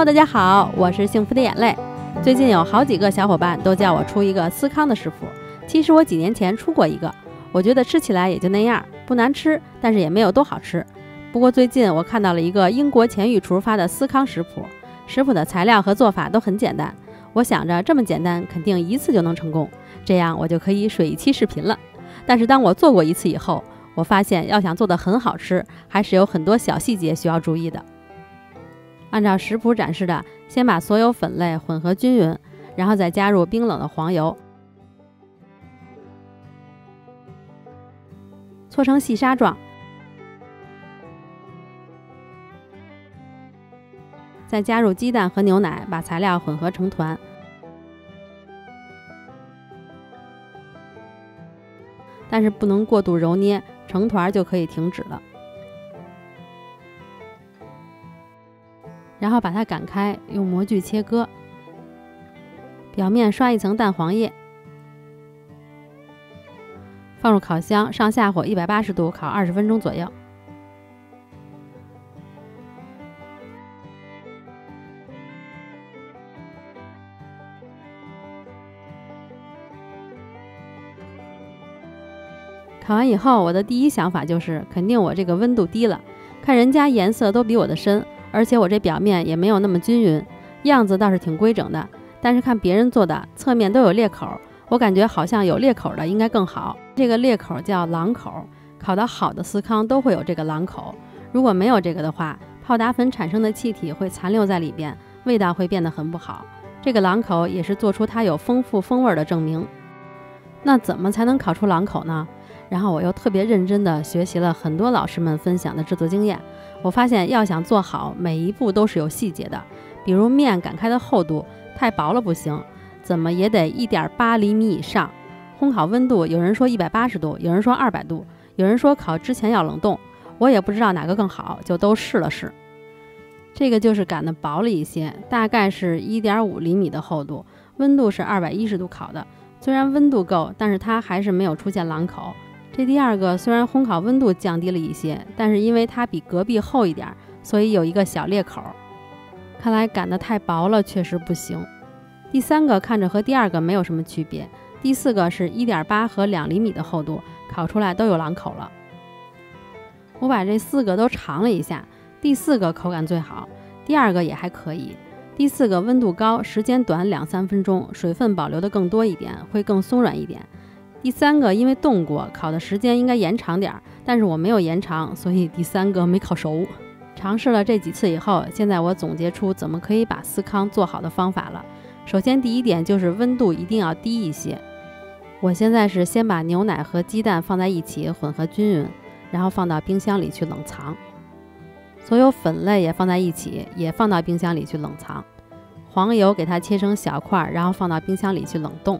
大家好，我是幸福的眼泪。最近有好几个小伙伴都叫我出一个司康的食谱，其实我几年前出过一个，我觉得吃起来也就那样，不难吃，但是也没有多好吃。不过最近我看到了一个英国前御厨发的司康食谱，食谱的材料和做法都很简单，我想着这么简单，肯定一次就能成功，这样我就可以水一期视频了。但是当我做过一次以后，我发现要想做得很好吃，还是有很多小细节需要注意的。按照食谱展示的，先把所有粉类混合均匀，然后再加入冰冷的黄油，搓成细沙状，再加入鸡蛋和牛奶，把材料混合成团。但是不能过度揉捏，成团就可以停止了。然后把它擀开，用模具切割，表面刷一层蛋黄液，放入烤箱，上下火180度烤20分钟左右。烤完以后，我的第一想法就是肯定我这个温度低了，看人家颜色都比我的深，而且我这表面也没有那么均匀，样子倒是挺规整的，但是看别人做的侧面都有裂口，我感觉好像有裂口的应该更好。这个裂口叫狼口，烤得好的司康都会有这个狼口，如果没有这个的话，泡打粉产生的气体会残留在里边，味道会变得很不好。这个狼口也是做出它有丰富风味的证明。那怎么才能烤出狼口呢？然后我又特别认真地学习了很多老师们分享的制作经验，我发现要想做好，每一步都是有细节的。比如面擀开的厚度太薄了不行，怎么也得1.8厘米以上。烘烤温度有人说180度，有人说200度，有人说烤之前要冷冻，我也不知道哪个更好，就都试了试。这个就是擀的薄了一些，大概是1.5厘米的厚度，温度是210度烤的。虽然温度够，但是它还是没有出现狼口。这第二个虽然烘烤温度降低了一些，但是因为它比隔壁厚一点，所以有一个小裂口。看来擀得太薄了，确实不行。第三个看着和第二个没有什么区别。第四个是1.8和2厘米的厚度，烤出来都有狼口了。我把这4个都尝了一下，第4个口感最好，第二个也还可以。第4个温度高，时间短2-3分钟，水分保留的更多一点，会更松软一点。第3个因为冻过，烤的时间应该延长点，但是我没有延长，所以第3个没烤熟。尝试了这几次以后，现在我总结出怎么可以把司康做好的方法了。首先第一点就是温度一定要低一些。我现在是先把牛奶和鸡蛋放在一起混合均匀，然后放到冰箱里去冷藏。所有粉类也放在一起，也放到冰箱里去冷藏。黄油给它切成小块，然后放到冰箱里去冷冻。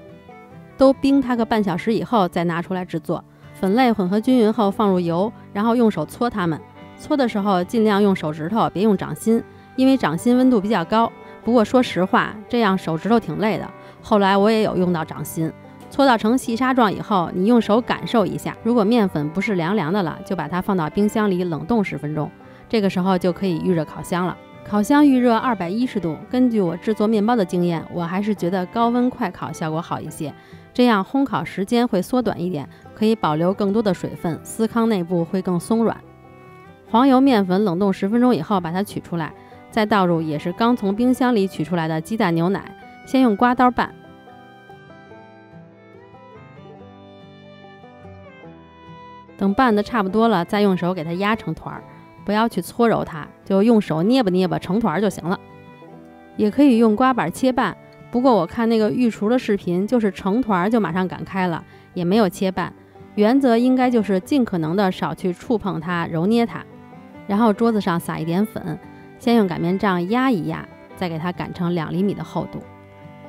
都冰它个半小时以后再拿出来制作。粉类混合均匀后放入油，然后用手搓它们。搓的时候尽量用手指头，别用掌心，因为掌心温度比较高。不过说实话，这样手指头挺累的。后来我也有用到掌心。搓到成细沙状以后，你用手感受一下，如果面粉不是凉凉的了，就把它放到冰箱里冷冻10分钟。这个时候就可以预热烤箱了。烤箱预热210度。根据我制作面包的经验，我还是觉得高温快烤效果好一些，这样烘烤时间会缩短一点，可以保留更多的水分，司康内部会更松软。黄油面粉冷冻10分钟以后把它取出来，再倒入也是刚从冰箱里取出来的鸡蛋牛奶，先用刮刀拌。等拌的差不多了，再用手给它压成团，不要去搓揉它，就用手捏吧捏吧成团就行了。也可以用刮板切拌，不过我看那个御厨的视频，就是成团就马上擀开了，也没有切拌。原则应该就是尽可能的少去触碰它，揉捏它。然后桌子上撒一点粉，先用擀面杖压一压，再给它擀成2厘米的厚度。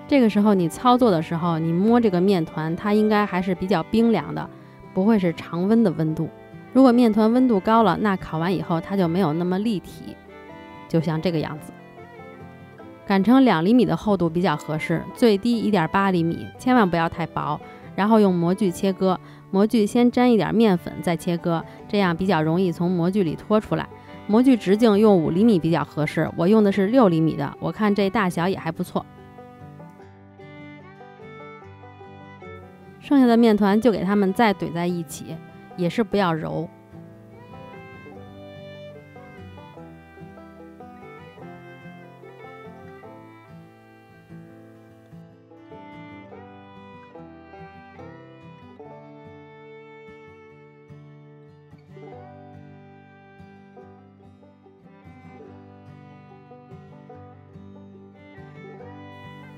这个时候你操作的时候，你摸这个面团，它应该还是比较冰凉的，不会是常温的温度。如果面团温度高了，那烤完以后它就没有那么立体，就像这个样子。擀成2厘米的厚度比较合适，最低1.8厘米，千万不要太薄。然后用模具切割，模具先沾一点面粉再切割，这样比较容易从模具里拖出来。模具直径用5厘米比较合适，我用的是6厘米的，我看这大小也还不错。剩下的面团就给它们再怼在一起，也是不要揉。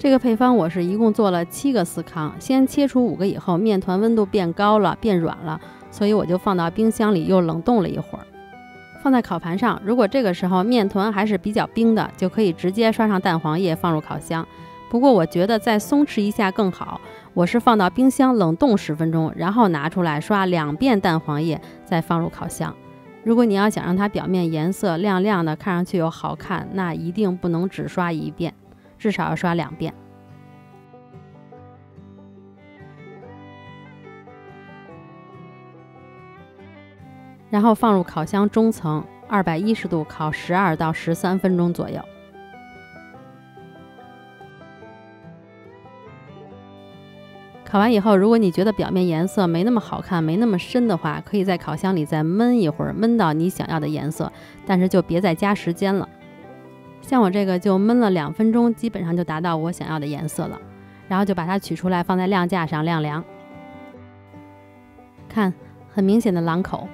这个配方我是一共做了7个司康，先切除5个以后，面团温度变高了，变软了，所以我就放到冰箱里又冷冻了一会儿，放在烤盘上。如果这个时候面团还是比较冰的，就可以直接刷上蛋黄液放入烤箱。不过我觉得再松弛一下更好，我是放到冰箱冷冻10分钟，然后拿出来刷2遍蛋黄液，再放入烤箱。如果你要想让它表面颜色亮亮的，看上去又好看，那一定不能只刷1遍，至少要刷2遍。然后放入烤箱中层，210度烤12到13分钟左右。烤完以后，如果你觉得表面颜色没那么好看，没那么深的话，可以在烤箱里再焖一会儿，焖到你想要的颜色，但是就别再加时间了。像我这个就焖了2分钟，基本上就达到我想要的颜色了。然后就把它取出来放在晾架上晾凉。看，很明显的狼口。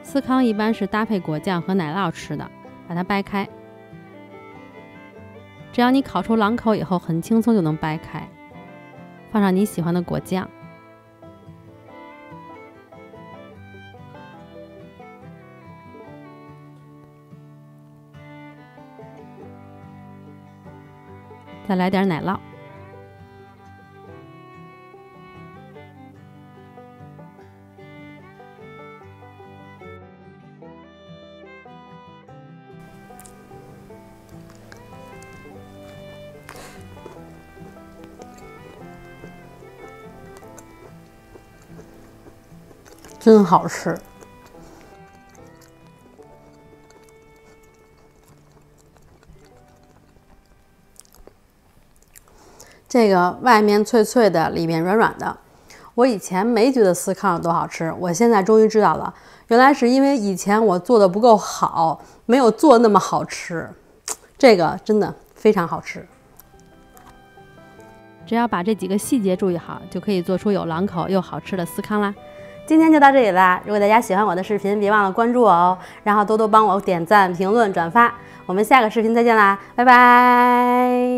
司康一般是搭配果酱和奶酪吃的，把它掰开。只要你烤出狼口以后，很轻松就能掰开，放上你喜欢的果酱。再来点奶酪。真好吃。这个外面脆脆的，里面软软的。我以前没觉得司康有多好吃，我现在终于知道了，原来是因为以前我做的不够好，没有做那么好吃。这个真的非常好吃。只要把这几个细节注意好，就可以做出有朗口又好吃的司康啦。今天就到这里啦！如果大家喜欢我的视频，别忘了关注我哦，然后多多帮我点赞、评论、转发。我们下个视频再见啦，拜拜！